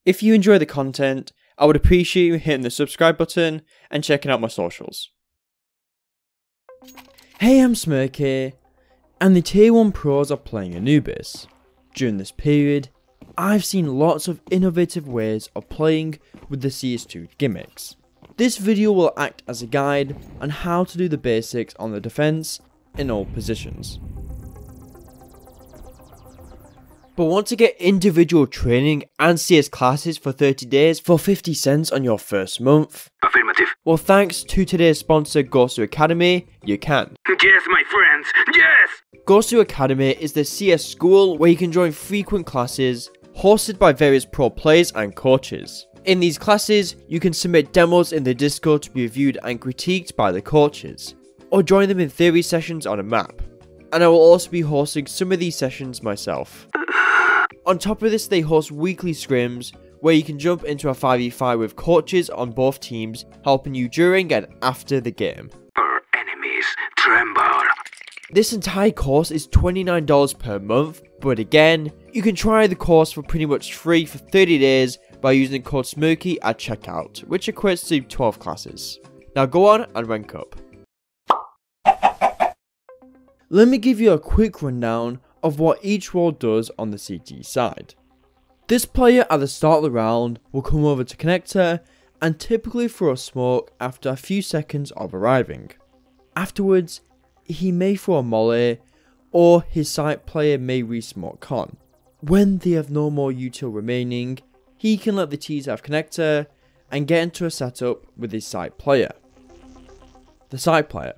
If you enjoy the content, I would appreciate you hitting the subscribe button and checking out my socials. Hey, I'm Smirky, and the Tier 1 pros are playing Anubis. During this period, I've seen lots of innovative ways of playing with the CS2 gimmicks. This video will act as a guide on how to do the basics on the defense in all positions. But want to get individual training and CS classes for 30 days for 50 cents on your first month? Affirmative. Well, thanks to today's sponsor, CS2 Academy, you can. Yes, my friends, yes! CS2 Academy is the CS school where you can join frequent classes hosted by various pro players and coaches. In these classes, you can submit demos in the Discord to be reviewed and critiqued by the coaches, or join them in theory sessions on a map. And I will also be hosting some of these sessions myself. On top of this, they host weekly scrims where you can jump into a 5v5 with coaches on both teams, helping you during and after the game. Our enemies tremble. This entire course is $29 per month, but again, you can try the course for pretty much free for 30 days by using code Smirky at checkout, which equates to 12 classes. Now go on and rank up. Let me give you a quick rundown of what each role does on the CT side. This player at the start of the round will come over to connector and typically throw a smoke after a few seconds of arriving. Afterwards, he may throw a molly, or his site player may re-smoke con. When they have no more util remaining, he can let the T's have connector and get into a setup with his site player. The site player.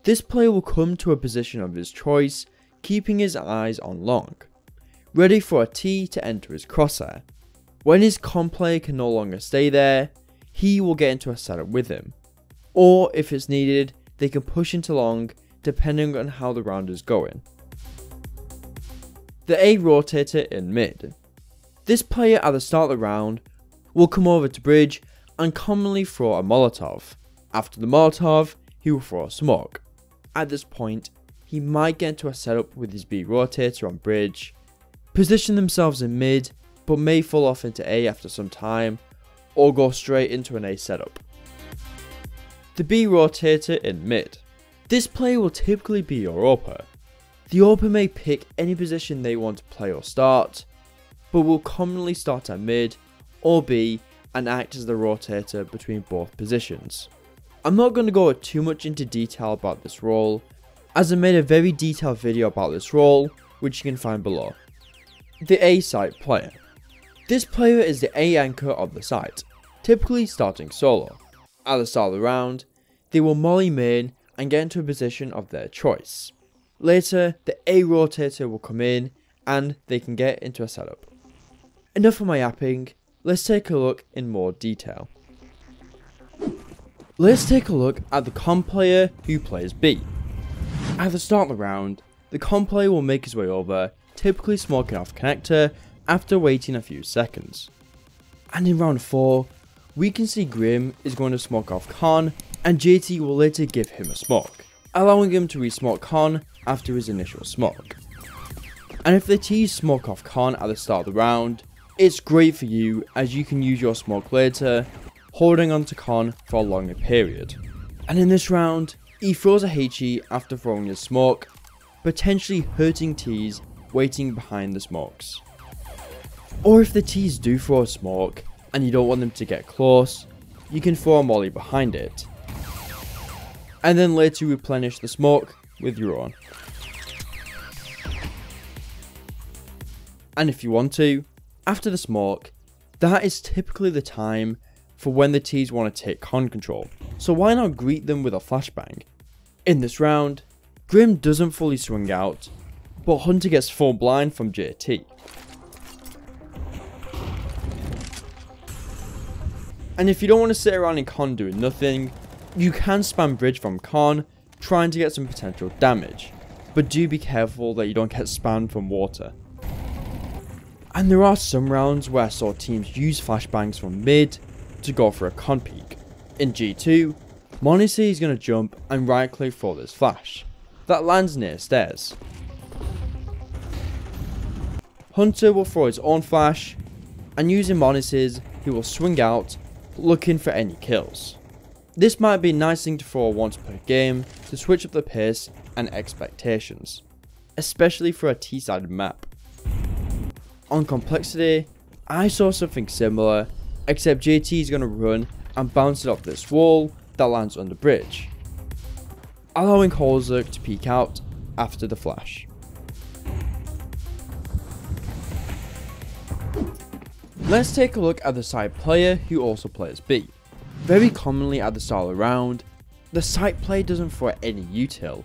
This player will come to a position of his choice, keeping his eyes on long, ready for a T to enter his crosshair. When his con player can no longer stay there, he will get into a setup with him, or if it's needed, they can push into long depending on how the round is going. The A Rotator in mid. This player at the start of the round will come over to bridge and commonly throw a Molotov. After the Molotov, he will throw a smoke. At this point, he might get into a setup with his B Rotator on bridge, position themselves in mid, but may fall off into A after some time, or go straight into an A setup. The B Rotator in mid. This player will typically be your AWPer. The AWPer may pick any position they want to play or start, but will commonly start at mid or B and act as the rotator between both positions. I'm not going to go too much into detail about this role, as I made a very detailed video about this role, which you can find below. The A site player. This player is the A anchor of the site, typically starting solo. At the start of the round, they will molly main and get into a position of their choice. Later, the A rotator will come in and they can get into a setup. Enough of my yapping, let's take a look in more detail. Let's take a look at the con player who plays B. At the start of the round, the con player will make his way over, typically smoking off connector after waiting a few seconds. And in round 4, we can see Grim is going to smoke off con, and JT will later give him a smoke, allowing him to re-smoke con after his initial smoke. And if the T's smoke off con at the start of the round, it's great for you as you can use your smoke later, holding on to con for a longer period. And in this round, he throws a HE after throwing his smoke, potentially hurting T's waiting behind the smokes. Or if the T's do throw a smoke and you don't want them to get close, you can throw a molly behind it, and then later replenish the smoke with your own. And if you want to, after the smoke, that is typically the time for when the T's want to take con control, so why not greet them with a flashbang? In this round, Grim doesn't fully swing out, but Hunter gets full blind from JT. And if you don't want to sit around in con doing nothing, you can spam bridge from con, trying to get some potential damage, but do be careful that you don't get spammed from water. And there are some rounds where I saw teams use flashbangs from mid to go for a con peek. In G2, Monacy is going to jump and right click for this flash that lands near stairs. Hunter will throw his own flash, and using Mouz's, he will swing out, looking for any kills. This might be a nice thing to throw once per game to switch up the pace and expectations, especially for a T-sided map. On complexity, I saw something similar, except JT is going to run and bounce it off this wall that lands on the bridge, allowing Holzuk to peek out after the flash. Let's take a look at the side player who also plays B. Very commonly at the start of the round, the side player doesn't throw any util,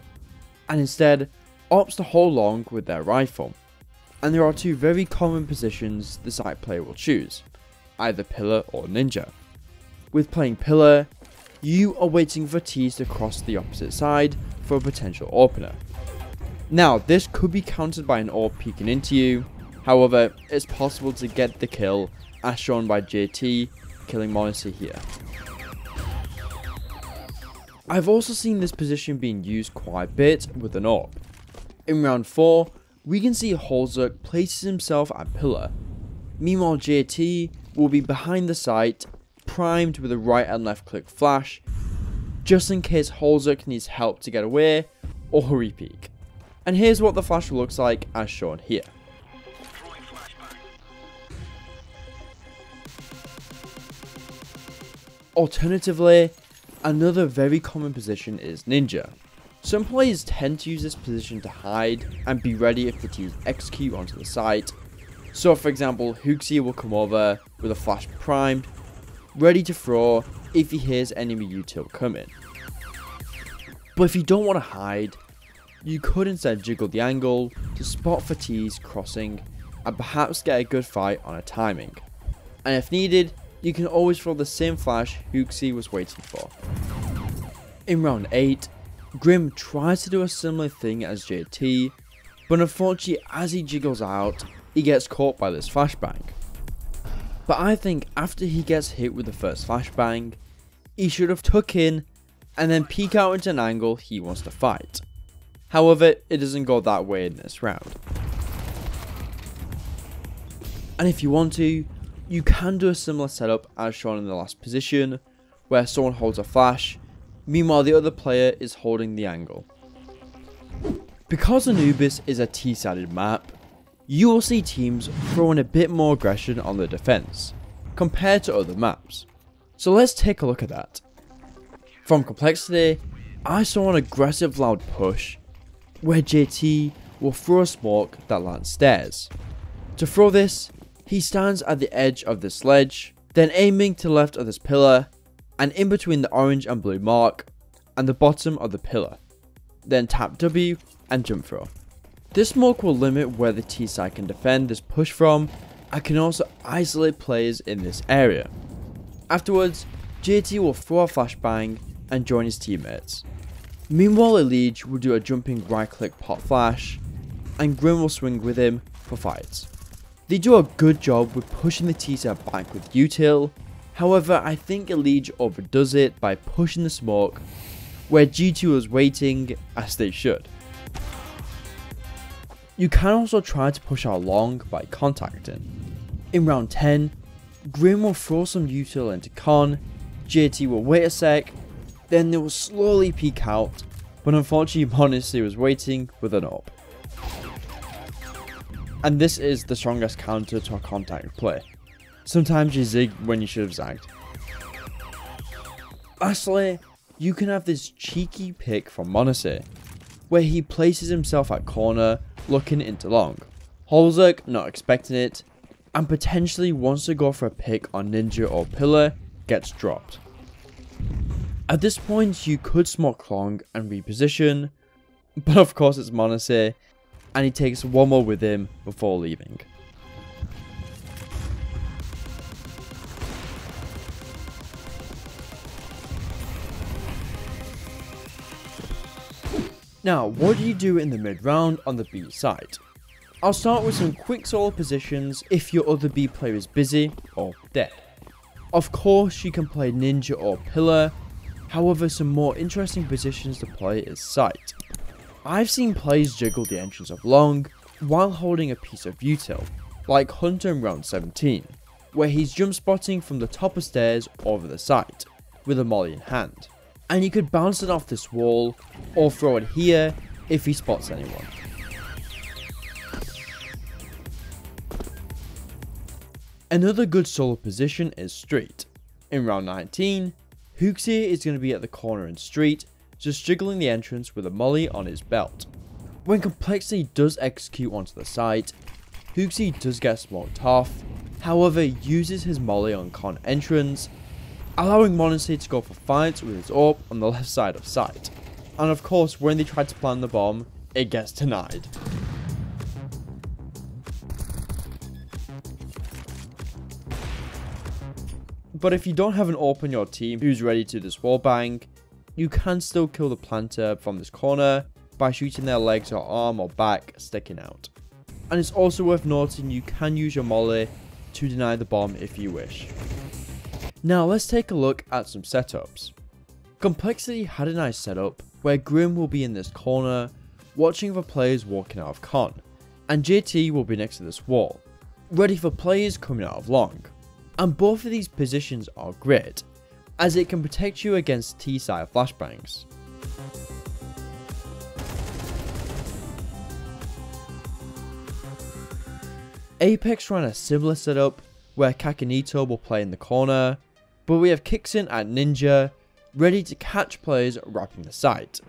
and instead opts to hold long with their rifle. And there are two very common positions the side player will choose, either pillar or ninja. With playing pillar, you are waiting for T's to cross the opposite side for a potential opener. Now this could be countered by an AWP peeking into you, however it's possible to get the kill as shown by JT killing Mouz here. I've also seen this position being used quite a bit with an AWP. In round 4, we can see Holzuk places himself at pillar. Meanwhile JT will be behind the site, primed with a right and left click flash, just in case Holzuk needs help to get away or hurry peek. And here's what the flash looks like as shown here. Alternatively, another very common position is ninja. Some players tend to use this position to hide and be ready if the teams execute onto the site. So for example, Hooksy will come over with a flash primed, ready to throw if he hears enemy util coming. But if you don't want to hide, you could instead jiggle the angle to spot for T's crossing and perhaps get a good fight on a timing. And if needed, you can always throw the same flash Hooksy was waiting for. In round 8, Grim tries to do a similar thing as JT, but unfortunately as he jiggles out, he gets caught by this flashbang. But I think after he gets hit with the first flashbang, he should have tuck in and then peek out into an angle he wants to fight. However, it doesn't go that way in this round. And if you want to, you can do a similar setup as shown in the last position, where someone holds a flash, meanwhile the other player is holding the angle. Because Anubis is a T-sided map, you will see teams throwing a bit more aggression on the defense, compared to other maps. So let's take a look at that. From complexity, I saw an aggressive loud push, where JT will throw a smoke that lands stairs. To throw this, he stands at the edge of this ledge, then aiming to the left of this pillar, and in between the orange and blue mark, and the bottom of the pillar. Then tap W and jump throw. This smoke will limit where the T side can defend this push from, and can also isolate players in this area. Afterwards, JT will throw a flashbang and join his teammates. Meanwhile Elige will do a jumping right click pop flash, and Grim will swing with him for fights. They do a good job with pushing the T-side back with util, however I think Elige overdoes it by pushing the smoke, where G2 is waiting as they should. You can also try to push out long by contacting. In round 10, Grim will throw some util into con, JT will wait a sec, then they will slowly peek out, but unfortunately Mouz was waiting with an AWP. And this is the strongest counter to a contact play. Sometimes you zig when you should have zagged. Lastly, you can have this cheeky pick from Mouz, where he places himself at corner looking into long. Holzuk not expecting it, and potentially wants to go for a pick on ninja or pillar, gets dropped. At this point you could smoke long and reposition, but of course it's Mouz, and he takes one more with him before leaving. Now, what do you do in the mid round on the B side? I'll start with some quick solo positions if your other B player is busy or dead. Of course you can play ninja or pillar, however some more interesting positions to play is site. I've seen players jiggle the entrance of long while holding a piece of util, like Hunter in round 17. where he's jump spotting from the top of stairs over the site, with a molly in hand. And you could bounce it off this wall, or throw it here if he spots anyone. Another good solo position is street. In round 19, Hooksy is going to be at the corner in street, just jiggling the entrance with a molly on his belt. When Complexity does execute onto the site, Hooksy does get smoked off, however uses his molly on con entrance, allowing Monacy to go for fights with his AWP on the left side of site. And of course when they try to plant the bomb, it gets denied. But if you don't have an AWP on your team who's ready to do this wallbang, you can still kill the planter from this corner by shooting their legs or arm or back sticking out. And it's also worth noting you can use your molly to deny the bomb if you wish. Now let's take a look at some setups. Complexity had a nice setup where Grim will be in this corner watching for players walking out of con, and JT will be next to this wall, ready for players coming out of long. And both of these positions are great, as it can protect you against T-side flashbangs. Apeks ran a similar setup where Kakanito will play in the corner, but we have Kixin at Ninja, ready to catch players wrapping the site,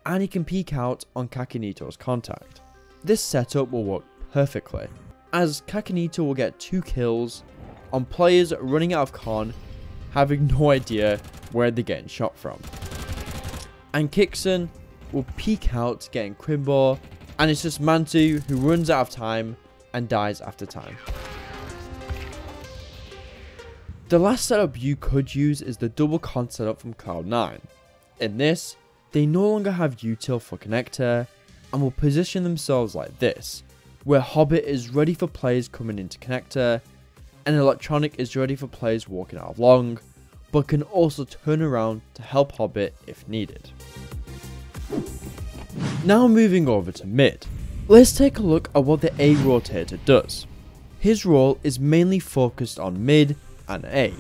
and he can peek out on Kakanito's contact. This setup will work perfectly, as Kakanito will get 2 kills on players running out of con, having no idea where they're getting shot from. And Kixin will peek out getting Crimbo, and it's just Mantu who runs out of time and dies after time. The last setup you could use is the double con setup from Cloud9. In this, they no longer have util for connector and will position themselves like this, where Hobbit is ready for players coming into connector, and Electronic is ready for players walking out of long, but can also turn around to help Hobbit if needed. Now moving over to mid, let's take a look at what the A Rotator does. His role is mainly focused on mid and A.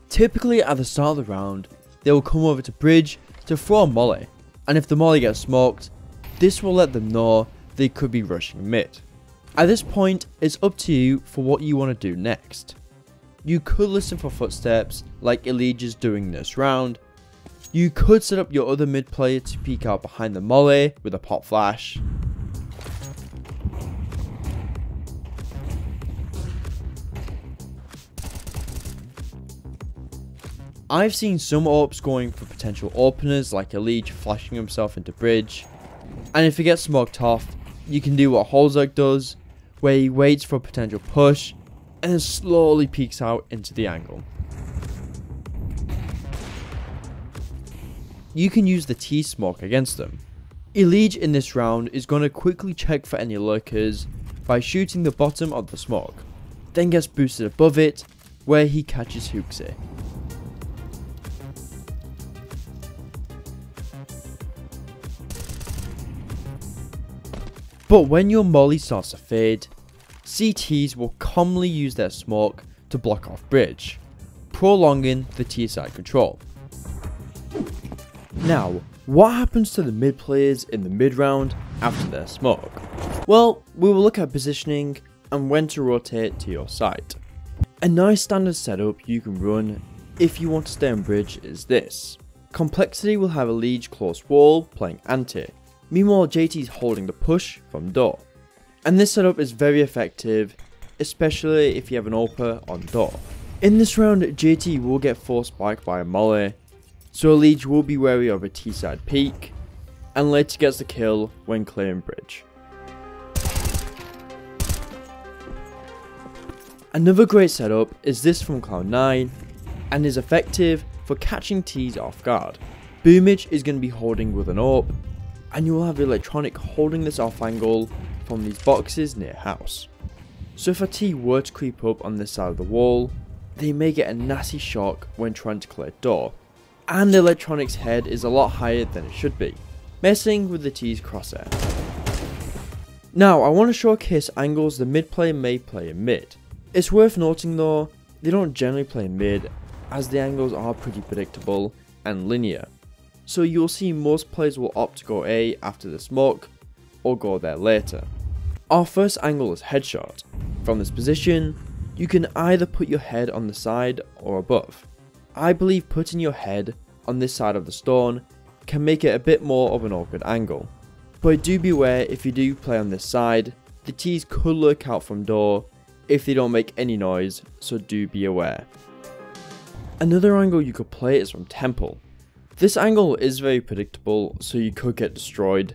Typically at the start of the round, they will come over to bridge to throw a molly, and if the molly gets smoked, this will let them know they could be rushing mid. At this point, it's up to you for what you want to do next. You could listen for footsteps like Elige is doing this round. You could set up your other mid player to peek out behind the molly with a pop flash. I've seen some AWPs going for potential openers like Elige flashing himself into bridge, and if he gets smoked off, you can do what Holzek does, where he waits for a potential push and then slowly peeks out into the angle. You can use the T-smoke against them. Elige in this round is going to quickly check for any lurkers by shooting the bottom of the smoke, then gets boosted above it where he catches Hooksy. But when your molly starts to fade, CTs will commonly use their smoke to block off bridge, prolonging the T-side control. Now, what happens to the mid players in the mid round after their smoke? Well, we will look at positioning and when to rotate to your site. A nice standard setup you can run if you want to stay on bridge is this. Complexity will have Elige close wall playing anti. Meanwhile, JT is holding the push from door. And this setup is very effective, especially if you have an AWPer on door. In this round, JT will get force spiked by a molly, so Elige will be wary of a T-side peek, and later gets the kill when clearing bridge. Another great setup is this from Cloud9, and is effective for catching T's off guard. Boomage is going to be holding with an AWP, and you will have Electronic holding this off angle from these boxes near house. So if a T were to creep up on this side of the wall, they may get a nasty shock when trying to clear door, and Electronic's head is a lot higher than it should be, messing with the T's crosshair. Now I want to showcase angles the mid player may play in mid. It's worth noting though, they don't generally play mid, as the angles are pretty predictable and linear. So you'll see most players will opt to go A after the smoke, or go there later. Our first angle is headshot. From this position, you can either put your head on the side or above. I believe putting your head on this side of the stone can make it a bit more of an awkward angle. But do be aware, if you do play on this side, the T's could lurk out from door if they don't make any noise, so do be aware. Another angle you could play is from temple. This angle is very predictable, so you could get destroyed,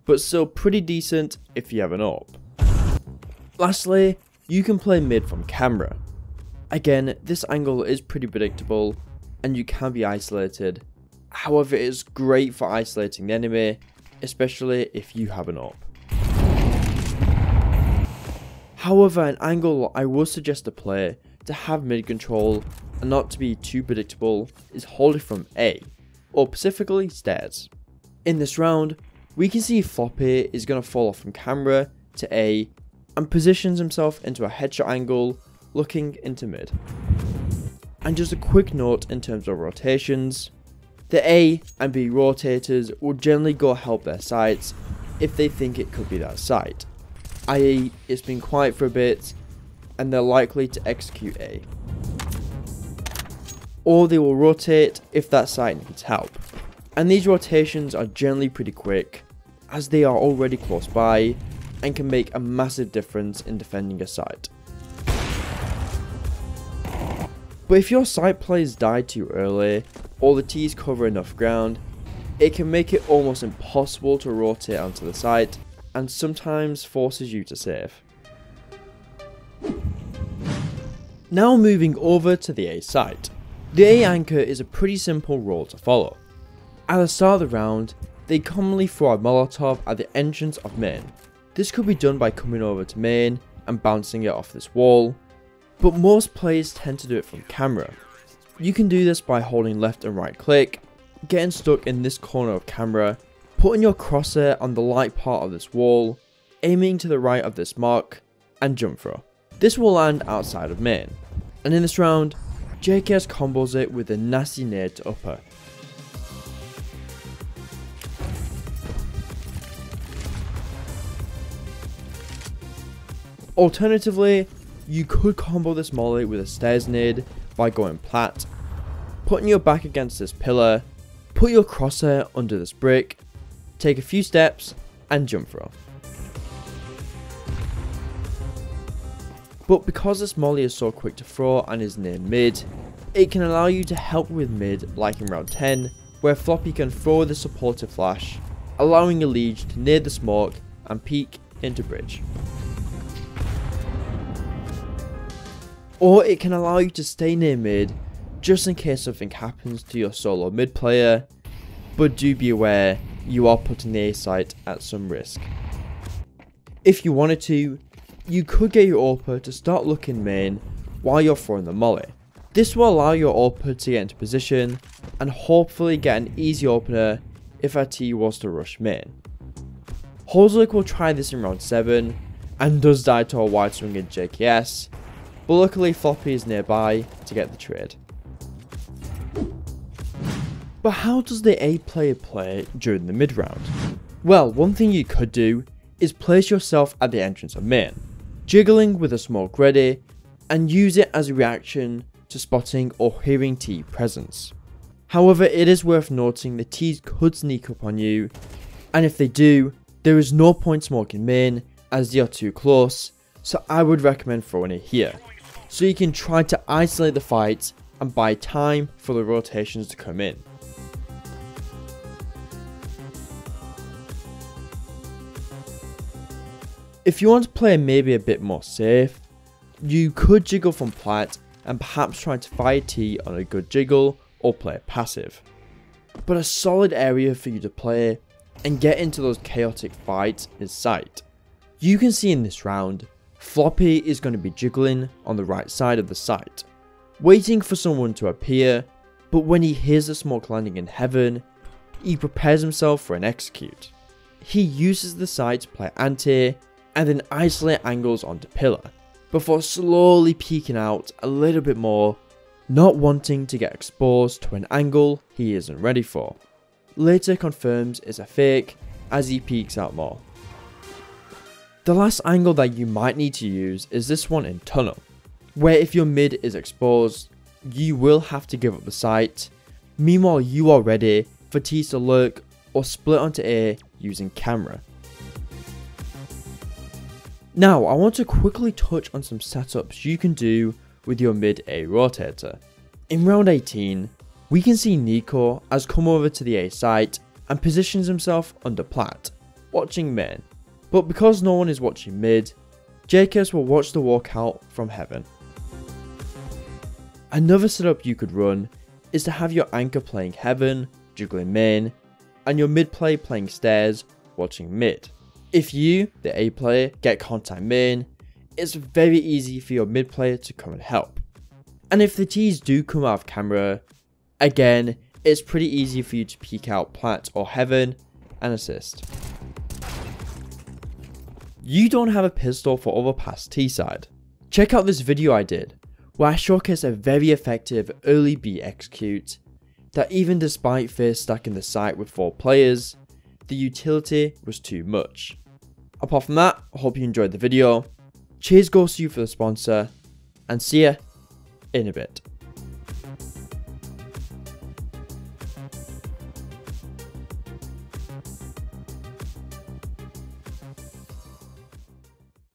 but still pretty decent if you have an AWP. Lastly, you can play mid from camera. Again, this angle is pretty predictable and you can be isolated. However, it is great for isolating the enemy, especially if you have an AWP. However, an angle I would suggest to play to have mid control and not to be too predictable is holding from A, or specifically stairs. In this round, we can see Floppy is going to fall off from camera to A and positions himself into a headshot angle looking into mid. And just a quick note in terms of rotations, the A and B rotators will generally go help their sites if they think it could be that site, i.e. it's been quiet for a bit and they're likely to execute A. Or they will rotate if that site needs help. And these rotations are generally pretty quick as they are already close by and can make a massive difference in defending a site. But if your site players die too early or the T's cover enough ground, it can make it almost impossible to rotate onto the site and sometimes forces you to save. Now moving over to the A site. The A anchor is a pretty simple role to follow. At the start of the round, they commonly throw a Molotov at the entrance of main. This could be done by coming over to main and bouncing it off this wall, but most players tend to do it from camera. You can do this by holding left and right click, getting stuck in this corner of camera, putting your crosshair on the light part of this wall, aiming to the right of this mark, and jump throw. This will land outside of main, and in this round, JKS combos it with a nasty nade to upper. Alternatively, you could combo this molly with a stairs nade by going plat, putting your back against this pillar, put your crosshair under this brick, take a few steps, and jump throw. But because this molly is so quick to throw and is near mid, it can allow you to help with mid like in round 10, where Floppy can throw the supportive flash, allowing your liege to nade the smoke and peek into bridge. Or it can allow you to stay near mid just in case something happens to your solo mid player, but do be aware you are putting the A site at some risk. If you wanted to, you could get your AWPer to start looking main while you're throwing the molly. This will allow your AWPer to get into position and hopefully get an easy opener if a T was to rush main. Hozlik will try this in round 7 and does die to a wide swinging JKS, but luckily Floppy is nearby to get the trade. But how does the A player play during the mid round? Well, one thing you could do is place yourself at the entrance of main, jiggling with a smoke ready, and use it as a reaction to spotting or hearing T presence. However, it is worth noting the T's could sneak up on you, and if they do, there is no point smoking main as they are too close, so I would recommend throwing it here, so you can try to isolate the fight and buy time for the rotations to come in. If you want to play maybe a bit more safe, you could jiggle from plat and perhaps try to fire T on a good jiggle or play passive. But a solid area for you to play and get into those chaotic fights is site. You can see in this round, Floppy is going to be jiggling on the right side of the site, waiting for someone to appear, but when he hears the smoke landing in heaven, he prepares himself for an execute. He uses the site to play anti and then isolate angles onto pillar. before slowly peeking out a little bit more, not wanting to get exposed to an angle he isn't ready for. Later confirms it's a fake as he peeks out more. The last angle that you might need to use is this one in tunnel, where if your mid is exposed, you will have to give up the site. Meanwhile, you are ready for T's to lurk or split onto A using camera. Now, I want to quickly touch on some setups you can do with your mid A rotator. In round 18, we can see Nico has come over to the A site and positions himself under plat, watching main. But because no one is watching mid, JKS will watch the walkout from heaven. Another setup you could run is to have your anchor playing heaven, juggling main, and your mid play playing stairs, watching mid. If you, the A player, get contact main, it's very easy for your mid player to come and help. And if the T's do come out of camera, again, it's pretty easy for you to peek out plat or heaven and assist. You don't have a pistol for overpass T side? Check out this video I did, where I showcase a very effective early B execute that even despite first stacking the site with 4 players, the utility was too much. Apart from that, I hope you enjoyed the video. Cheers goes to you for the sponsor, and see ya in a bit.